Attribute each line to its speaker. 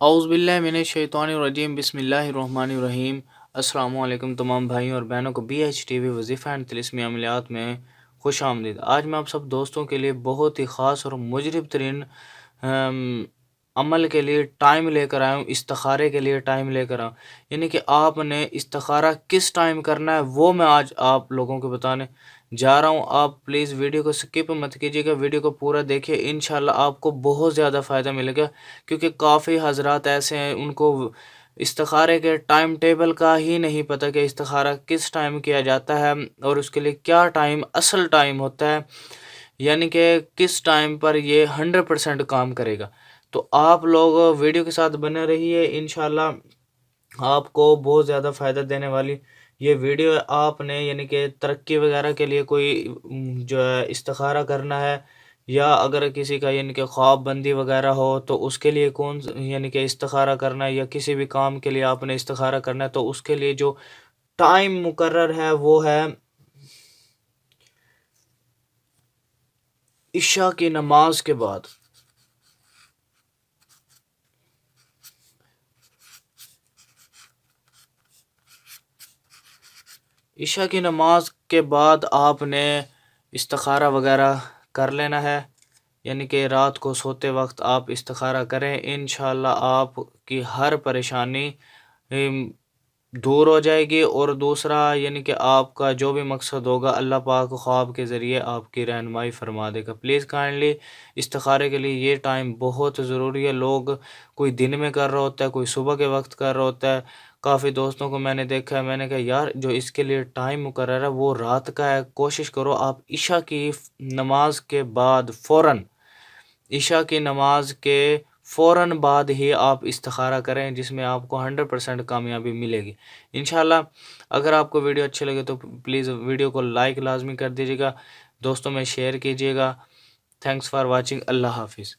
Speaker 1: اعوذ باللہ من الشیطان الرجیم بسم اللہ الرحمن الرحیم۔ السلام علیکم تمام بھائیوں اور بہنوں کو بی ایچ ٹی وی وظیفہ اینڈ طلسمی عملیات میں خوش آمدید۔ آج میں آپ سب دوستوں کے لیے بہت ہی خاص اور مجرب ترین عمل کے لیے ٹائم لے کر آیا ہوں، استخارے کے لیے ٹائم لے کر آیا ہوں۔ یعنی کہ آپ نے استخارہ کس ٹائم کرنا ہے وہ میں آج آپ لوگوں کو بتانے جا رہا ہوں۔ آپ پلیز ویڈیو کو سکپ مت کیجیے گا، ویڈیو کو پورا دیکھیے، انشاءاللہ آپ کو بہت زیادہ فائدہ ملے گا، کیونکہ کافی حضرات ایسے ہیں ان کو استخارے کے ٹائم ٹیبل کا ہی نہیں پتہ کہ استخارہ کس ٹائم کیا جاتا ہے اور اس کے لیے کیا ٹائم اصل ٹائم ہوتا ہے، یعنی کہ کس ٹائم پر یہ 100% کام کرے گا۔ تو آپ لوگ ویڈیو کے ساتھ بنے رہیے، انشاءاللہ آپ کو بہت زیادہ فائدہ دینے والی یہ ویڈیو ہے۔ آپ نے یعنی کہ ترقی وغیرہ کے لیے کوئی جو ہے استخارہ کرنا ہے، یا اگر کسی کا یعنی کہ خواب بندی وغیرہ ہو تو اس کے لیے یعنی کہ استخارہ کرنا ہے، یا کسی بھی کام کے لیے آپ نے استخارہ کرنا ہے، تو اس کے لیے جو ٹائم مقرر ہے وہ ہے عشاء کی نماز کے بعد۔ عشاء کی نماز کے بعد آپ نے استخارہ وغیرہ کر لینا ہے، یعنی کہ رات کو سوتے وقت آپ استخارہ کریں، انشاءاللہ آپ کی ہر پریشانی دور ہو جائے گی، اور دوسرا یعنی کہ آپ کا جو بھی مقصد ہوگا اللہ پاک خواب کے ذریعے آپ کی رہنمائی فرما دے گا۔ پلیز کائنڈلی استخارے کے لیے یہ ٹائم بہت ضروری ہے۔ لوگ کوئی دن میں کر رہا ہوتا ہے، کوئی صبح کے وقت کر رہا ہوتا ہے۔ کافی دوستوں کو میں نے دیکھا ہے، میں نے کہا یار جو اس کے لیے ٹائم مقرر ہے وہ رات کا ہے، کوشش کرو آپ عشاء کی نماز کے بعد عشاء کی نماز کے فوراً بعد ہی آپ استخارہ کریں، جس میں آپ کو 100% کامیابی ملے گی انشاءاللہ۔ اگر آپ کو ویڈیو اچھے لگے تو پلیز ویڈیو کو لائک لازمی کر دیجیے گا، دوستوں میں شیئر کیجیے گا۔ تھینکس فار واچنگ، اللہ حافظ۔